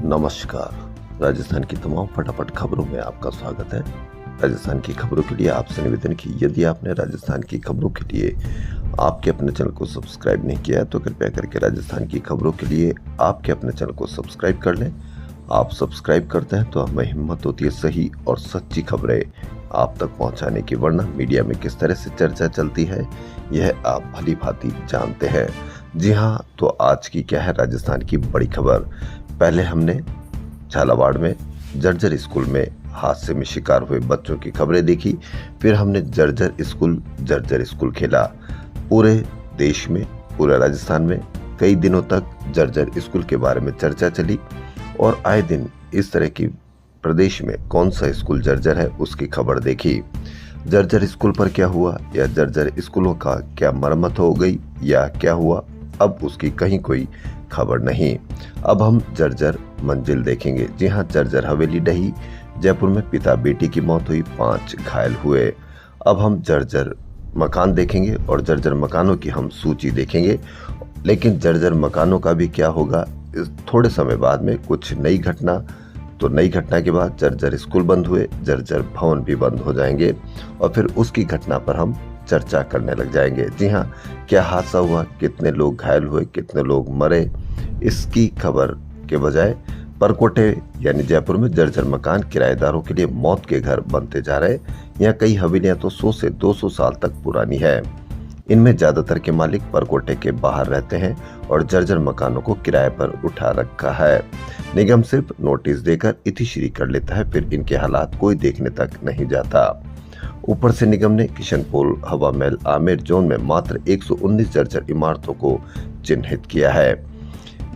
नमस्कार। राजस्थान की तमाम फटाफट खबरों में आपका स्वागत है। राजस्थान की खबरों के लिए आपसे निवेदन की यदि आपने राजस्थान की खबरों के लिए आपके अपने चैनल को सब्सक्राइब नहीं किया है तो कृपया करके राजस्थान की खबरों के लिए आपके अपने चैनल को सब्सक्राइब कर लें। आप सब्सक्राइब करते हैं तो हमें हिम्मत होती है सही और सच्ची खबरें आप तक पहुंचाने की, वरना मीडिया में किस तरह से चर्चा चलती है यह आप भली भांति जानते हैं। जी हाँ, तो आज की क्या है राजस्थान की बड़ी खबर। पहले हमने झालावाड़ में जर्जर स्कूल में हादसे में शिकार हुए बच्चों की खबरें देखी, फिर हमने जर्जर स्कूल खेला। पूरे देश में, पूरे राजस्थान में कई दिनों तक जर्जर स्कूल के बारे में चर्चा चली और आए दिन इस तरह की प्रदेश में कौन सा स्कूल जर्जर है उसकी खबर देखी। जर्जर स्कूल पर क्या हुआ या जर्जर स्कूलों का क्या मरम्मत हो गई या क्या हुआ, अब उसकी कहीं कोई खबर नहीं। अब हम जर्जर मंजिल देखेंगे। जी हाँ, जर्जर हवेली ढही, जयपुर में पिता बेटी की मौत हुई, 5 घायल हुए। अब हम जर्जर मकान देखेंगे और जर्जर मकानों की हम सूची देखेंगे। लेकिन जर्जर मकानों का भी क्या होगा थोड़े समय बाद में, कुछ नई घटना। तो नई घटना के बाद जर्जर स्कूल बंद हुए, जर्जर भवन भी बंद हो जाएंगे और फिर उसकी घटना पर हम चर्चा करने लग जाएंगे। जी हाँ, क्या हादसा हुआ, कितने लोग घायल हुए, कितने लोग मरे, इसकी खबर के बजाय परकोटे यानी जयपुर में जर्जर मकान किराएदारों के लिए मौत के घर बनते जा रहे। यहाँ कई हवेलियां तो 100 से 200 साल तक पुरानी है। इनमें ज्यादातर के मालिक परकोटे के बाहर रहते हैं और जर्जर मकानों को किराए पर उठा रखा है। निगम सिर्फ नोटिस देकर इतिश्री कर लेता है, फिर इनके हालात कोई देखने तक नहीं जाता। ऊपर से निगम ने किशनपोल, हवा महल, आमेर जोन में मात्र 119 जर्जर इमारतों को चिन्हित किया है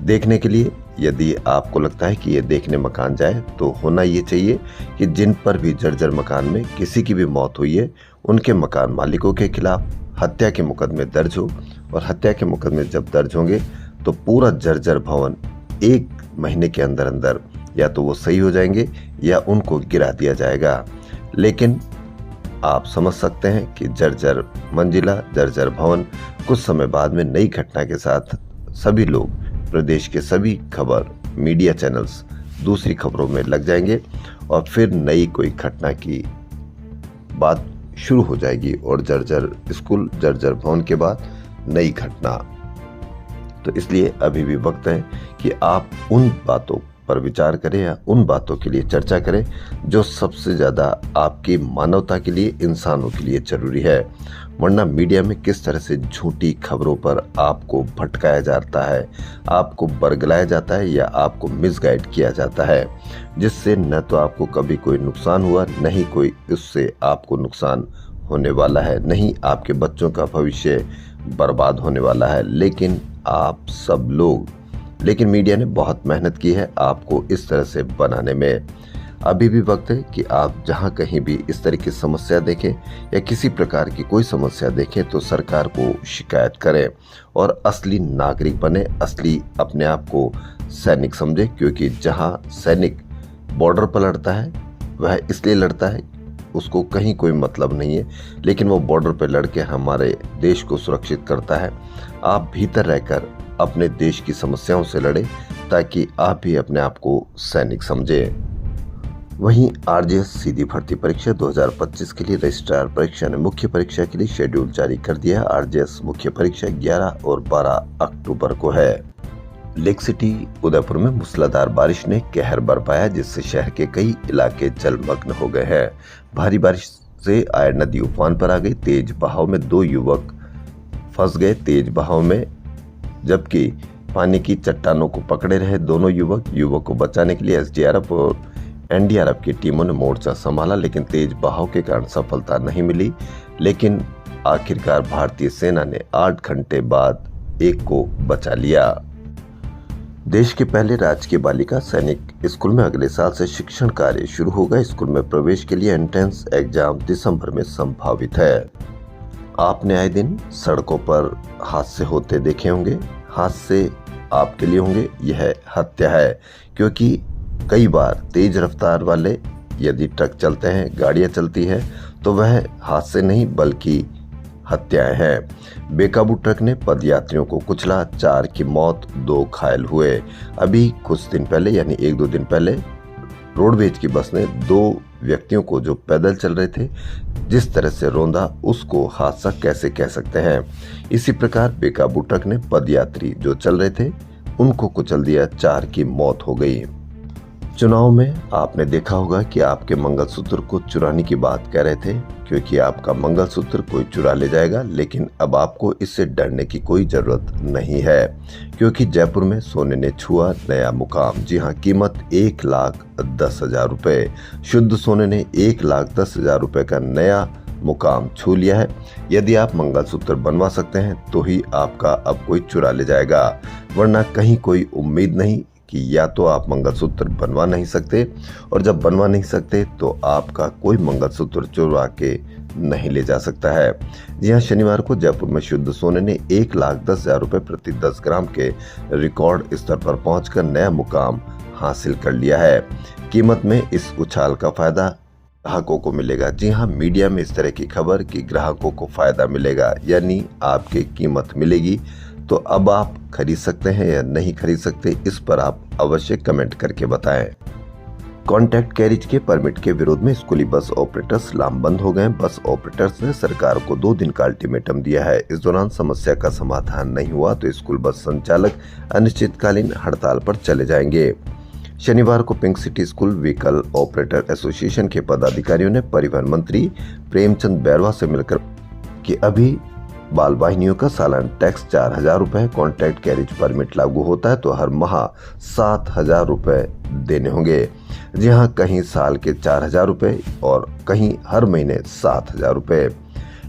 देखने के लिए। यदि आपको लगता है कि ये देखने मकान जाए तो होना ये चाहिए कि जिन पर भी जर्जर मकान में किसी की भी मौत हुई है उनके मकान मालिकों के खिलाफ हत्या के मुकदमे दर्ज हो, और हत्या के मुकदमे जब दर्ज होंगे तो पूरा जर्जर भवन 1 महीने के अंदर अंदर या तो वो सही हो जाएंगे या उनको गिरा दिया जाएगा। लेकिन आप समझ सकते हैं कि जर्जर मंजिला, जर्जर भवन कुछ समय बाद में नई घटना के साथ सभी लोग, प्रदेश के सभी खबर मीडिया चैनल्स दूसरी खबरों में लग जाएंगे और फिर नई कोई घटना की बात शुरू हो जाएगी और जर्जर स्कूल, जर्जर भवन के बाद नई घटना। तो इसलिए अभी भी वक्त है कि आप उन बातों पर विचार करें या उन बातों के लिए चर्चा करें जो सबसे ज्यादा आपकी मानवता के लिए, इंसानों के लिए जरूरी है। वरना मीडिया में किस तरह से झूठी खबरों पर आपको भटकाया जाता है, आपको बरगलाया जाता है या आपको मिसगाइड किया जाता है, जिससे न तो आपको कभी कोई नुकसान हुआ, न ही कोई उससे आपको नुकसान होने वाला है, नहीं आपके बच्चों का भविष्य बर्बाद होने वाला है। लेकिन आप सब लोग, लेकिन मीडिया ने बहुत मेहनत की है आपको इस तरह से बनाने में। अभी भी वक्त है कि आप जहां कहीं भी इस तरह की समस्या देखें या किसी प्रकार की कोई समस्या देखें तो सरकार को शिकायत करें और असली नागरिक बने, असली अपने आप को सैनिक समझे। क्योंकि जहां सैनिक बॉर्डर पर लड़ता है वह इसलिए लड़ता है, उसको कहीं कोई मतलब नहीं है, लेकिन वो बॉर्डर पर लड़के हमारे देश को सुरक्षित करता है। आप भीतर रहकर अपने देश की समस्याओं से लड़े ताकि आप भी अपने आप को सैनिक समझे। वहीं आरजेएस सीधी भर्ती परीक्षा 2025 के लिए रजिस्ट्रार परीक्षा ने मुख्य परीक्षा के लिए शेड्यूल जारी कर दिया है। आरजेएस मुख्य परीक्षा 11 और 12 अक्टूबर को है। लेक सिटी उदयपुर में मूसलाधार बारिश ने कहर बरपाया, जिससे शहर के कई इलाके जलमग्न हो गए हैं। भारी बारिश से आयर नदी उफान पर आ गई। तेज बहाव में 2 युवक फंस गए तेज बहाव में, जबकि पानी की चट्टानों को पकड़े रहे दोनों युवक को बचाने के लिए एसडीआरएफ और एनडीआरएफ की टीमों ने मोर्चा संभाला, लेकिन तेज बहाव के कारण सफलता नहीं मिली। लेकिन आखिरकार भारतीय सेना ने 8 घंटे बाद एक को बचा लिया। देश के पहले राजकीय बालिका सैनिक स्कूल में अगले साल से शिक्षण कार्य शुरू होगा। स्कूल में प्रवेश के लिए एंट्रेंस एग्जाम दिसंबर में संभावित है। आपने आए दिन सड़कों पर हादसे होते देखे होंगे। हादसे आपके लिए होंगे, यह हत्या है, क्योंकि कई बार तेज रफ्तार वाले यदि ट्रक चलते हैं, गाड़ियां चलती हैं, तो वह हादसे नहीं बल्कि हत्याएं हैं। बेकाबू ट्रक ने पदयात्रियों को कुचला, 4 की मौत, 2 घायल हुए। अभी कुछ दिन पहले यानी 1-2 दिन पहले रोडवेज की बस ने 2 व्यक्तियों को जो पैदल चल रहे थे जिस तरह से रौंदा, उसको हादसा कैसे कह सकते हैं। इसी प्रकार बेकाबू ट्रक ने पदयात्री जो चल रहे थे उनको कुचल दिया, 4 की मौत हो गई। चुनाव में आपने देखा होगा कि आपके मंगलसूत्र को चुराने की बात कह रहे थे, क्योंकि आपका मंगलसूत्र कोई चुरा ले जाएगा। लेकिन अब आपको इससे डरने की कोई जरूरत नहीं है, क्योंकि जयपुर में सोने ने छुआ नया मुकाम। जी हां, कीमत 1,10,000 रुपए। शुद्ध सोने ने 1,10,000 रुपए का नया मुकाम छू लिया है। यदि आप मंगलसूत्र बनवा सकते हैं तो ही आपका अब कोई चुरा ले जाएगा, वरना कहीं कोई उम्मीद नहीं कि या तो आप मंगलसूत्र बनवा नहीं सकते, और जब बनवा नहीं सकते तो आपका कोई मंगलसूत्र चुरा के नहीं ले जा सकता है। जी हां, शनिवार को जयपुर में शुद्ध सोने ने 1,10,000 रुपए प्रति 10 ग्राम के रिकॉर्ड स्तर पर पहुंचकर नया मुकाम हासिल कर लिया है। कीमत में इस उछाल का फायदा ग्राहकों को मिलेगा। जी हां, मीडिया में इस तरह की खबर कि ग्राहकों को फायदा मिलेगा यानी आपकी कीमत मिलेगी, तो अब आप खरीद सकते हैं या नहीं खरीद सकते, इस पर आप अवश्य कमेंट करके बताएं। कॉन्ट्रैक्ट कैरिज के परमिट के विरोध में स्कूली बस ऑपरेटर्स लामबंद हो गए। बस ऑपरेटर्स ने सरकार को 2 दिन का अल्टीमेटम दिया है। इस दौरान समस्या का समाधान नहीं हुआ तो स्कूल बस संचालक अनिश्चितकालीन हड़ताल पर चले जाएंगे। शनिवार को pink city school vehicle operator association के पदाधिकारियों ने परिवहन मंत्री प्रेमचंद बैरवा से मिलकर कि अभी बाल वाहिनियों का सालाना टैक्स 4,000 रुपए, कॉन्ट्रैक्ट कैरिज परमिट लागू होता है तो हर माह 7,000 रुपए देने होंगे। जी हां, कहीं साल के 4,000 रुपए और कहीं हर महीने 7,000 रुपए।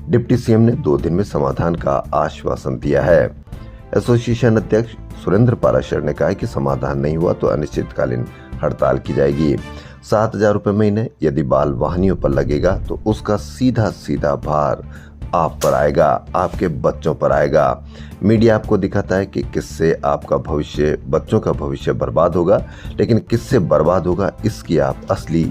डिप्टी सीएम ने 2 दिन में समाधान का आश्वासन दिया है। एसोसिएशन अध्यक्ष सुरेंद्र पाराशर ने कहा कि समाधान नहीं हुआ तो अनिश्चितकालीन हड़ताल की जाएगी। 7,000 रुपए महीने यदि बाल वाहनियों पर लगेगा तो उसका सीधा सीधा भार आप पर आएगा, आपके बच्चों पर आएगा। मीडिया आपको दिखाता है कि किससे आपका भविष्य, बच्चों का भविष्य बर्बाद होगा, लेकिन किससे बर्बाद होगा इसकी आप असली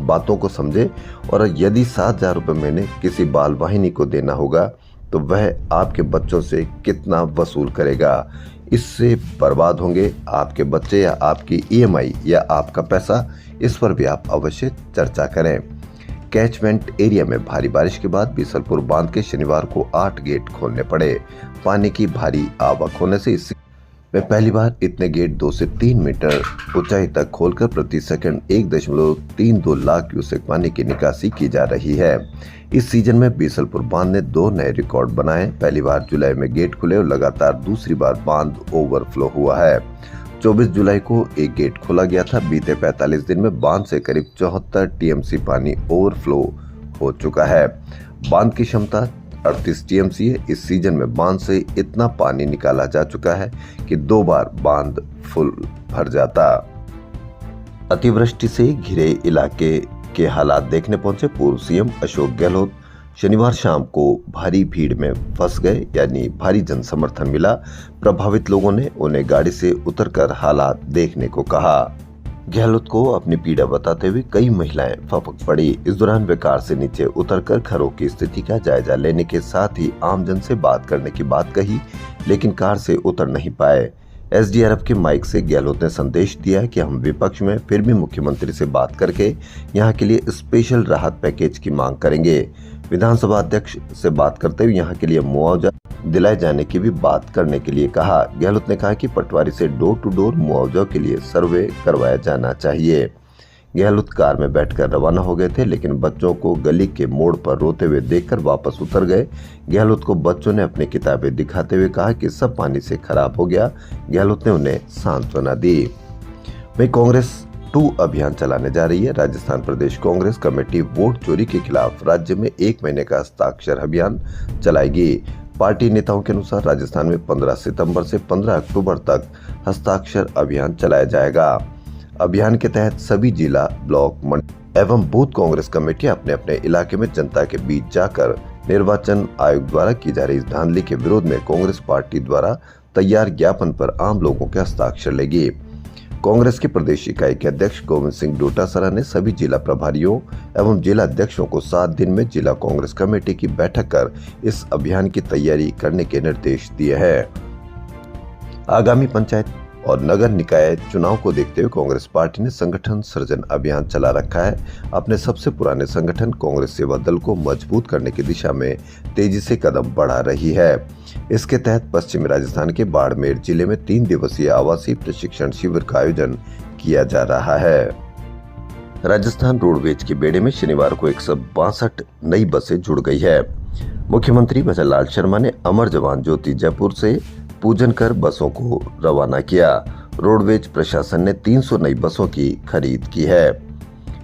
बातों को समझे। और यदि 7,000 रुपए महीने किसी बाल वाहिनी को देना होगा तो वह आपके बच्चों से कितना वसूल करेगा। इससे बर्बाद होंगे आपके बच्चे या आपकी ईएमआई या आपका पैसा, इस पर भी आप अवश्य चर्चा करें। कैचमेंट एरिया में भारी बारिश के बाद बीसलपुर बांध के शनिवार को 8 गेट खोलने पड़े। पानी की भारी आवक होने से इस में पहली बार इतने गेट 2 से 3 मीटर ऊंचाई तक खोलकर प्रति सेकंड 1.32 लाख क्यूसेक पानी की निकासी की जा रही है। इस सीजन में बीसलपुर बांध ने 2 नए रिकॉर्ड बनाए। पहली बार जुलाई में गेट खुले और लगातार दूसरी बार बांध ओवरफ्लो हुआ है। 24 जुलाई को एक गेट खोला गया था। बीते 45 दिन में बांध से करीब 74 टीएमसी पानी ओवरफ्लो हो चुका है। बांध की क्षमता 38 टीएमसी है। इस सीजन में बांध से इतना पानी निकाला जा चुका है कि 2 बार बांध फुल भर जाता। अतिवृष्टि से घिरे इलाके के हालात देखने पहुंचे पूर्व सीएम अशोक गहलोत शनिवार शाम को भारी भीड़ में फंस गए, यानी भारी जनसमर्थन मिला। प्रभावित लोगों ने उन्हें गाड़ी से उतरकर हालात देखने को कहा। गहलोत को अपनी पीड़ा बताते हुए कई महिलाएं फपक पड़ी। इस दौरान वे कार से नीचे उतरकर घरों की स्थिति का जायजा लेने के साथ ही आमजन से बात करने की बात कही, लेकिन कार से उतर नहीं पाए। एसडीआरएफ के माइक से गहलोत ने संदेश दिया कि हम विपक्ष में फिर भी मुख्यमंत्री से बात करके यहां के लिए स्पेशल राहत पैकेज की मांग करेंगे। विधानसभा अध्यक्ष से बात करते हुए यहां के लिए मुआवजा दिलाए जाने की भी बात करने के लिए कहा। गहलोत ने कहा कि पटवारी से डोर टू डोर मुआवजा के लिए सर्वे करवाया जाना चाहिए। गहलोत कार में बैठकर रवाना हो गए थे, लेकिन बच्चों को गली के मोड़ पर रोते हुए देखकर वापस उतर गए। गहलोत को बच्चों ने अपनी किताबें दिखाते हुए कहा कि सब पानी से खराब हो गया। गहलोत ने उन्हें सांत्वना दी। वहीं कांग्रेस 2 अभियान चलाने जा रही है। राजस्थान प्रदेश कांग्रेस कमेटी वोट चोरी के खिलाफ राज्य में 1 महीने का हस्ताक्षर अभियान चलाएगी। पार्टी नेताओं के अनुसार राजस्थान में 15 सितंबर से 15 अक्टूबर तक हस्ताक्षर अभियान चलाया जाएगा। अभियान के तहत सभी जिला, ब्लॉक, मंडल एवं बूथ कांग्रेस कमेटी अपने अपने इलाके में जनता के बीच जाकर निर्वाचन आयोग द्वारा की जा रही इस धांधली के विरोध में कांग्रेस पार्टी द्वारा तैयार ज्ञापन पर आम लोगों के हस्ताक्षर लेगी। कांग्रेस के प्रदेश इकाई के अध्यक्ष गोविंद सिंह डोटासरा ने सभी जिला प्रभारियों एवं जिला अध्यक्षों को 7 दिन में जिला कांग्रेस कमेटी की बैठक कर इस अभियान की तैयारी करने के निर्देश दिए हैं। आगामी पंचायत और नगर निकाय चुनाव को देखते हुए कांग्रेस पार्टी ने संगठन सृजन अभियान चला रखा है। अपने सबसे पुराने संगठन कांग्रेस सेवा दल को मजबूत करने की दिशा में तेजी से कदम बढ़ा रही है। इसके तहत पश्चिमी राजस्थान के बाड़मेर जिले में 3 दिवसीय आवासीय प्रशिक्षण शिविर का आयोजन किया जा रहा है। राजस्थान रोडवेज के बेड़े में शनिवार को 162 नई बसें जुड़ गई है। मुख्यमंत्री भजन लाल शर्मा ने अमर जवान ज्योति जयपुर से पूजन कर बसों को रवाना किया। रोडवेज प्रशासन ने 300 नई बसों की खरीद की है।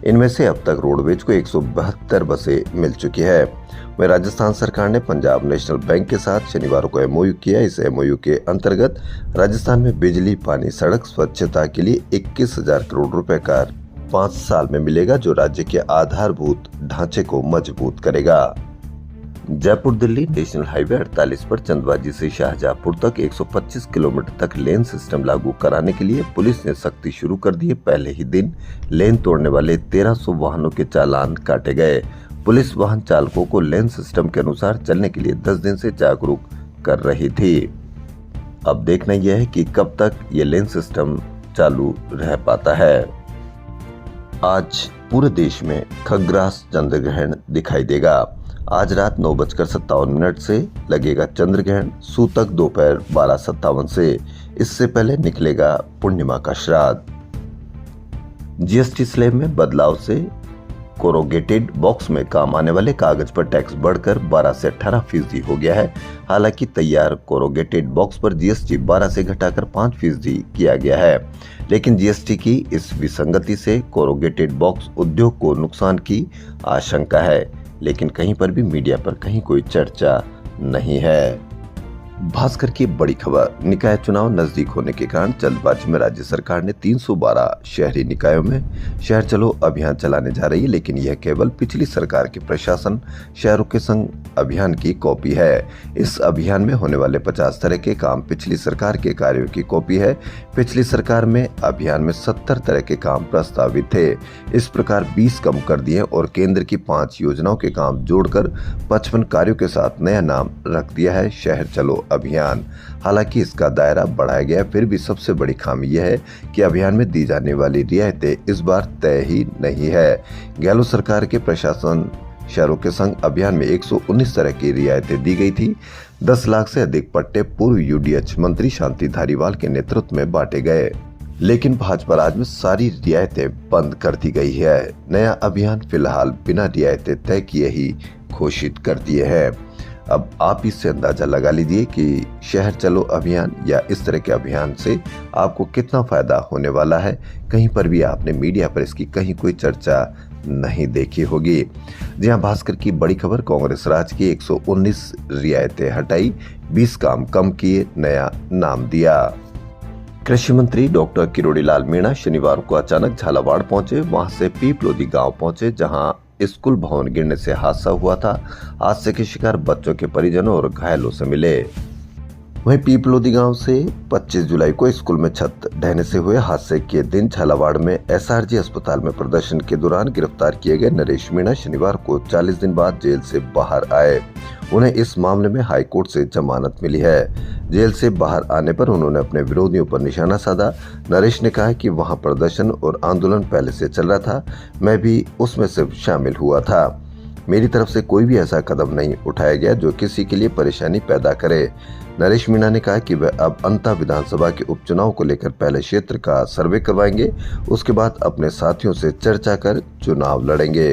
इनमें से अब तक रोडवेज को 172 बसें मिल चुकी है। वहीं राजस्थान सरकार ने पंजाब नेशनल बैंक के साथ शनिवार को एमओयू किया। इस एमओयू के अंतर्गत राजस्थान में बिजली, पानी, सड़क स्वच्छता के लिए 21,000 करोड़ रुपए का 5 साल में मिलेगा, जो राज्य के आधारभूत ढांचे को मजबूत करेगा। जयपुर दिल्ली नेशनल हाईवे 48 पर चंदबाजी से शाहजहांपुर तक 125 किलोमीटर तक लेन सिस्टम लागू कराने के लिए पुलिस ने सख्ती शुरू कर दी है। पहले ही दिन लेन तोड़ने वाले 1300 वाहनों के चालान काटे गए। पुलिस वाहन चालकों को लेन सिस्टम के अनुसार चलने के लिए 10 दिन से जागरूक कर रही थी। अब देखना यह है कि कब तक ये लेन सिस्टम चालू रह पाता है। आज पूरे देश में खग्रास चंद्र ग्रहण दिखाई देगा। आज रात 9:57 से लगेगा चंद्र ग्रहण। सूतक दोपहर 12:57 से। इससे पहले निकलेगा पूर्णिमा का श्राद्ध। जीएसटी स्लैब में बदलाव से कोरोगेटेड बॉक्स में काम आने वाले कागज पर टैक्स बढ़कर 12 से 18% हो गया है। हालांकि तैयार कोरोगेटेड बॉक्स पर जीएसटी 12 से घटाकर 5% किया गया है, लेकिन जीएसटी की इस विसंगति से कोरोगेटेड बॉक्स उद्योग को नुकसान की आशंका है। लेकिन कहीं पर भी मीडिया पर कहीं कोई चर्चा नहीं है। भास्कर की बड़ी खबर, निकाय चुनाव नजदीक होने के कारण जल्दबाजी में राज्य सरकार ने 312 शहरी निकायों में शहर चलो अभियान चलाने जा रही है, लेकिन यह केवल पिछली सरकार के प्रशासन शहरों के संग अभियान की कॉपी है। इस अभियान में होने वाले 50 तरह के काम पिछली सरकार के कार्यों की कॉपी है। पिछली सरकार में अभियान में 70 तरह के काम प्रस्तावित थे। इस प्रकार 20 कम कर दिए और केंद्र की 5 योजनाओं के काम जोड़कर 55 कार्यों के साथ नया नाम रख दिया है शहर चलो अभियान। हालांकि इसका दायरा बढ़ाया गया, फिर भी सबसे बड़ी खामी यह है कि अभियान में दी जाने वाली रियायतें इस बार तय ही नहीं है। गहलोत सरकार के प्रशासन शहरों के संग अभियान में 119 तरह की रियायतें दी गई थी। 10 लाख से अधिक पट्टे पूर्व यूडीएच मंत्री शांति धारीवाल के नेतृत्व में बांटे गए, लेकिन भाजपा राज में सारी रियायतें बंद कर दी गई है। नया अभियान फिलहाल बिना रियायतें तय किए ही घोषित कर दिए हैं। अब आप इससे अंदाजा लगा लीजिए कि शहर चलो अभियान या इस तरह के अभियान से आपको कितना फायदा होने वाला है। कहीं पर भी आपने मीडिया पर इसकी कहीं कोई चर्चा नहीं देखी होगी। जी हां, भास्कर की बड़ी खबर, कांग्रेस राज की 119 रियायतें हटाई, 20 काम कम किए, नया नाम दिया। कृषि मंत्री डॉक्टर किरोड़ी लाल मीणा शनिवार को अचानक झालावाड़ पहुंचे। वहां से पीपलोदी गांव पहुंचे, जहां स्कूल भवन गिरने से हादसा हुआ था। हादसे के शिकार बच्चों के परिजनों और घायलों से मिले। वहीं पीपलोदी गांव से 25 जुलाई को स्कूल में छत ढहने से हुए हादसे के दिन झालावाड़ में एसआरजी अस्पताल में प्रदर्शन के दौरान गिरफ्तार किए गए नरेश मीणा शनिवार को 40 दिन बाद जेल से बाहर आए। उन्हें इस मामले में हाईकोर्ट से जमानत मिली है। जेल से बाहर आने पर उन्होंने अपने विरोधियों पर निशाना साधा। नरेश ने कहा कि वहां प्रदर्शन और आंदोलन पहले से चल रहा था, मैं भी उसमें से शामिल हुआ था। मेरी तरफ से कोई भी ऐसा कदम नहीं उठाया गया जो किसी के लिए परेशानी पैदा करे। नरेश मीणा ने कहा कि वह अब अंता विधानसभा के उपचुनाव को लेकर पहले क्षेत्र का सर्वे करवाएंगे, उसके बाद अपने साथियों से चर्चा कर चुनाव लड़ेंगे।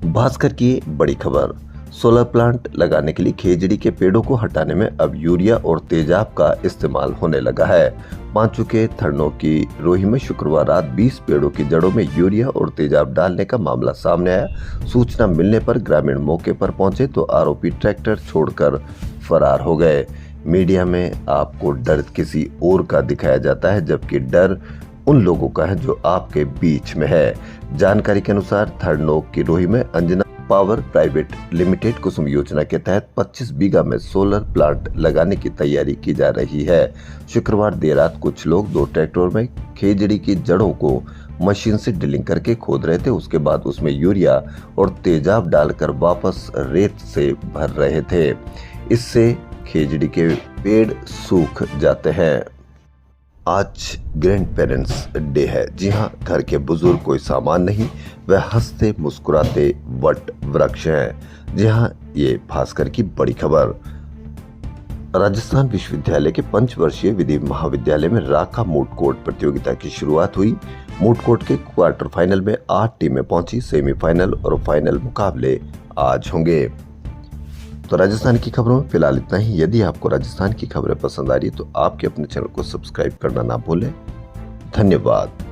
भास्कर की बड़ी खबर, सोलर प्लांट लगाने के लिए खेजड़ी के पेड़ों को हटाने में अब यूरिया और तेजाब का इस्तेमाल होने लगा है। पांचू के थरनों की रोही में शुक्रवार रात 20 पेड़ों की जड़ों में यूरिया और तेजाब डालने का मामला सामने आया। सूचना मिलने पर ग्रामीण मौके पर पहुंचे तो आरोपी ट्रैक्टर छोड़कर फरार हो गए। मीडिया में आपको डर किसी और का दिखाया जाता है, जबकि डर उन लोगों का है जो आपके बीच में है। जानकारी के अनुसार थरनोक की रोही में अंजना पावर प्राइवेट लिमिटेड कुसुम योजना के तहत 25 बीघा में सोलर प्लांट लगाने की तैयारी की जा रही है। शुक्रवार देर रात कुछ लोग 2 ट्रैक्टरों में खेजड़ी की जड़ों को मशीन से ड्रिलिंग करके खोद रहे थे। उसके बाद उसमें यूरिया और तेजाब डालकर वापस रेत से भर रहे थे। इससे खेजड़ी के पेड़ सूख जाते हैं। आज ग्रैंड पेरेंट्स डे है। जी हाँ, घर के बुजुर्ग कोई सामान नहीं, वह हंसते मुस्कुराते वट वृक्ष हैं। जी हाँ, ये भास्कर की बड़ी खबर। राजस्थान विश्वविद्यालय के पंचवर्षीय विधि महाविद्यालय में राखा मूट कोर्ट प्रतियोगिता की शुरुआत हुई। मूट कोर्ट के क्वार्टर फाइनल में 8 टीमें पहुंची। सेमीफाइनल और फाइनल मुकाबले आज होंगे। तो राजस्थान की खबरों में फिलहाल इतना ही। यदि आपको राजस्थान की खबरें पसंद आ रही तो आपके अपने चैनल को सब्सक्राइब करना ना भूलें। धन्यवाद।